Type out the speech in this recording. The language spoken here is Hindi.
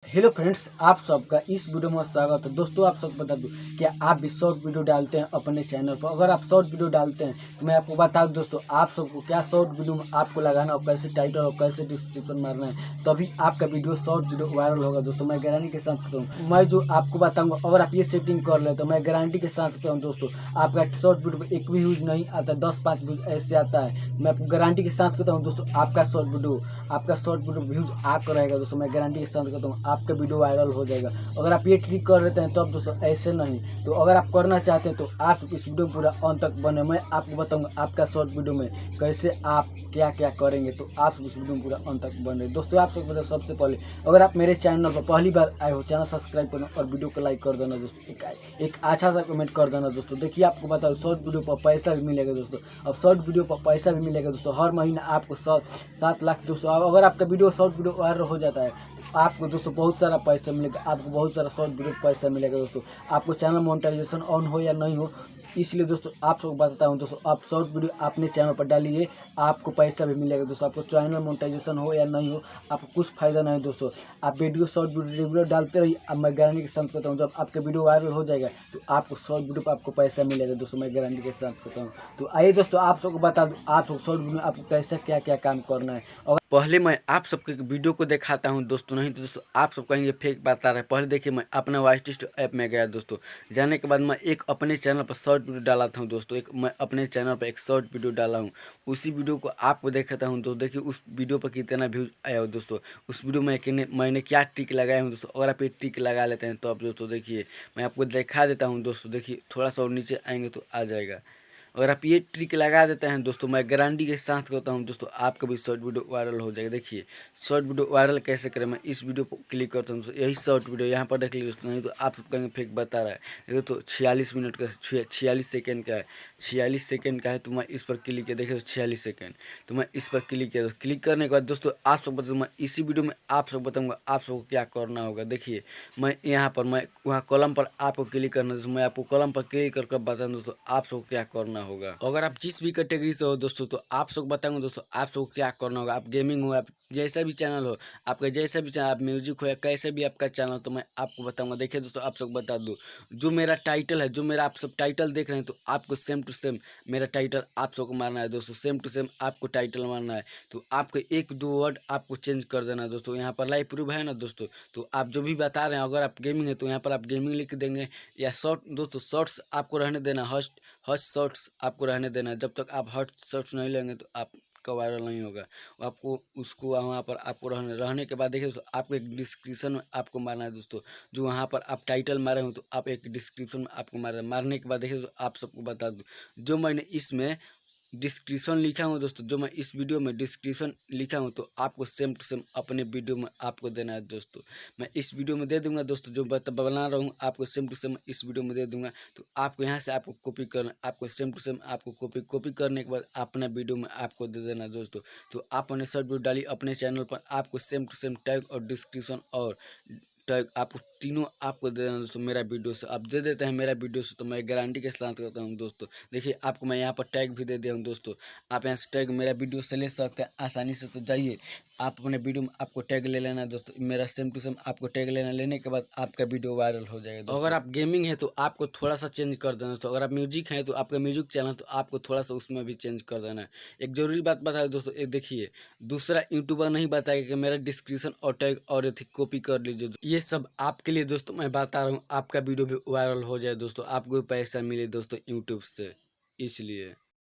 हेलो फ्रेंड्स, आप सबका इस वीडियो में स्वागत है। दोस्तों, आप सबको बता दूं कि आप भी शॉर्ट वीडियो डालते हैं अपने चैनल पर। अगर आप शॉर्ट वीडियो डालते हैं तो मैं आपको बता दूं दोस्तों, आप सबको क्या शॉर्ट वीडियो में आपको लगाना और कैसे टाइटल और कैसे डिस्क्रिप्शन मारना है, तभी आपका वीडियो शॉर्ट वीडियो वायरल होगा। दोस्तों, मैं गारंटी के साथ कहता हूँ, मैं जो आपको बताऊँगा अगर आप ये सेटिंग कर ले तो मैं गारंटी के साथ कहता हूँ दोस्तों, आपका शॉर्ट वीडियो पर एक भी व्यूज नहीं आता, 10-5 व्यूज ऐसे आता है। मैं आपको गारंटी के साथ कहता हूँ दोस्तों, आपका शॉर्ट वीडियो व्यूज आकर रहेगा। दोस्तों, मैं गारंटी के साथ कहता हूँ आपका वीडियो वायरल हो जाएगा। अगर आप ये ट्रिक कर लेते हैं तो अब दोस्तों ऐसे नहीं, तो अगर आप करना चाहते हैं तो आप इस वीडियो पूरा अंत तक बने। मैं आपको बताऊंगा आपका शॉर्ट वीडियो में कैसे आप क्या क्या करेंगे, तो आप इस वीडियो में पूरा अंत तक बने। दोस्तों, आप सबको सबसे पहले अगर आप मेरे चैनल पर पहली बार आए हो, चैनल सब्सक्राइब करना और वीडियो को लाइक कर देना दोस्तों। एक अच्छा सा कमेंट कर देना दोस्तों। देखिए, आपको बताओ शॉर्ट वीडियो पर पैसा भी मिलेगा दोस्तों। अब शॉर्ट वीडियो पर पैसा भी मिलेगा दोस्तों। हर महीना आपको 7 लाख दोस्तों। अगर आपका वीडियो शॉर्ट वीडियो वायरल हो जाता है तो आपको दोस्तों बहुत सारा पैसा मिलेगा। आपको बहुत सारा शॉर्ट वीडियो पैसा मिलेगा दोस्तों। आपको चैनल मोनेटाइजेशन ऑन हो या नहीं हो, इसलिए दोस्तों आप सबको बताता हूँ दोस्तों, आप शॉर्ट वीडियो अपने चैनल पर डालिए, आपको पैसा भी मिलेगा दोस्तों। आपको चैनल मोनेटाइजेशन हो या नहीं हो, आपको कुछ फायदा नहीं दोस्तों। आप वीडियो शॉर्ट वीडियो रेगुलर डालते रहिए। अब मैं गारंटी के साथ कहता हूँ, जब आपका वीडियो वायरल हो जाएगा तो आपको शॉर्ट वीडियो पर आपको पैसा मिलेगा दोस्तों। मैं गारंटी के साथ कहता हूँ। तो आइए दोस्तों, आप सबको बता दूँ आप सब शॉर्ट वीडियो में आपको कैसे क्या क्या काम करना है। और पहले मैं आप सबके वीडियो को दिखाता हूं दोस्तों, नहीं तो दोस्तों आप सब कहेंगे फेक बता रहे हैं। पहले देखिए, मैं अपना वाइटिस्ट ऐप में गया दोस्तों। जाने के बाद मैं एक अपने चैनल पर शॉर्ट वीडियो डाला था दोस्तों। मैं अपने चैनल पर एक शॉर्ट वीडियो डाला हूं, उसी वीडियो को आपको दिखाता हूं दोस्तों। देखिए उस वीडियो पर कितना व्यूज आया हो दोस्तों। उस वीडियो में मैंने क्या ट्रिक लगाया हूँ दोस्तों। अगर आप ये ट्रिक लगा लेते हैं तो आप दोस्तों देखिए, मैं आपको दिखा देता हूँ दोस्तों। देखिए थोड़ा सा और नीचे आएंगे तो आ जाएगा। अगर आप ये ट्रिक लगा देते हैं दोस्तों, मैं गारंटी के साथ कहता हूँ दोस्तों, आपका भी शॉर्ट वीडियो वायरल हो जाएगा। देखिए शॉर्ट वीडियो वायरल कैसे करें, मैं इस वीडियो पर क्लिक करता हूँ दोस्तों। यही शॉर्ट वीडियो यहाँ पर देख लीजिए दोस्तों, नहीं तो आप सब कहेंगे फेक बता रहा है। देखो तो 46 मिनट का 46 सेकेंड का है, 46 सेकेंड का है। तो मैं इस पर क्लिक किया, देखिए 46 सेकेंड। तो मैं इस पर क्लिक किया, क्लिक करने के बाद दोस्तों आप सब बताऊँ, मैं इसी वीडियो में आप सब बताऊँगा आप सबको क्या करना होगा। देखिए मैं यहाँ पर मैं वहाँ कॉलम पर आपको क्लिक करना दोस्तों। मैं आपको कॉलम पर क्लिक करके बताऊँ दोस्तों आप सबको क्या करना होगा। अगर आप जिस भी कैटेगरी से हो दोस्तों, तो आप सबको बताऊंगा दोस्तों आप सबको क्या करना होगा। आप गेमिंग हो, आप जैसा भी चैनल हो, आपका जैसा भी चैनल, आप म्यूजिक हो या कैसे भी आपका चैनल, तो मैं आपको बताऊंगा। देखिए दोस्तों, आप सबको बता दूं, जो मेरा टाइटल है, जो मेरा आप सब टाइटल देख रहे हैं, तो आपको सेम टू सेम मेरा टाइटल आप सबको मारना है दोस्तों। सेम टू सेम आपको टाइटल मारना है। तो आपको एक दो वर्ड आपको चेंज कर देना है दोस्तों। यहाँ पर लाइव प्रूफ है ना दोस्तों, तो आप जो भी बता रहे हैं, अगर आप गेमिंग है तो यहाँ पर आप गेमिंग लिख देंगे, या शॉर्ट दोस्तों शॉर्ट्स आपको रहने देना, हॉट शॉर्ट्स आपको रहने देना है। जब तक आप हॉट शॉर्ट्स नहीं लेंगे तो आपका वायरल नहीं होगा। आपको उसको वहाँ पर आपको रहने के बाद देखिए, तो आपको एक डिस्क्रिप्शन में आपको मारना है दोस्तों। जो वहाँ पर आप टाइटल मारे हो, तो आप एक डिस्क्रिप्शन में आपको मारने के बाद देखिए, तो आप सबको बता दूँ, जो मैंने इसमें डिस्क्रिप्शन लिखा हूँ दोस्तों, जो मैं इस वीडियो में डिस्क्रिप्शन लिखा हूँ, तो आपको सेम टू सेम अपने वीडियो में आपको देना है दोस्तों। मैं इस वीडियो में दे दूंगा दोस्तों, जो बना रहा हूँ आपको सेम टू सेम इस वीडियो में दे दूंगा। तो आपको यहाँ से आपको कॉपी करना, आपको सेम टू सेम आपको कॉपी करने के बाद अपना वीडियो में आपको दे देना दोस्तों। तो आप अपने शॉर्ट वीडियो डालिए अपने चैनल पर, आपको सेम टू सेम टैग और डिस्क्रिप्शन और टैग आपको तीनों आपको दे देना दोस्तों। मेरा वीडियो से आप दे देते हैं मेरा वीडियो से, तो मैं गारंटी के साथ कहता हूँ दोस्तों। देखिए आपको मैं यहाँ पर टैग भी दे दिया हूँ दोस्तों। आप यहाँ से टैग मेरा वीडियो से ले सकते हैं आसानी से। तो जाइए आप अपने वीडियो में आपको टैग ले लेना है दोस्तों, मेरा सेम टू सेम आपको टैग लेने के बाद आपका वीडियो वायरल हो जाएगा दोस्तों। अगर आप गेमिंग है तो आपको थोड़ा सा चेंज कर देना दोस्तों। अगर आप म्यूजिक है तो आपका म्यूजिक चैनल, तो आपको थोड़ा सा उसमें भी चेंज कर देना है। एक जरूरी बात बता दें दोस्तों, एक देखिए, दूसरा यूट्यूबर नहीं बताएगा कि मेरा डिस्क्रिप्शन और टैग और कॉपी कर लीजिए। ये सब आपके लिए दोस्तों मैं बता रहा हूँ, आपका वीडियो भी वायरल हो जाए दोस्तों, आपको भी पैसा मिले दोस्तों यूट्यूब से, इसलिए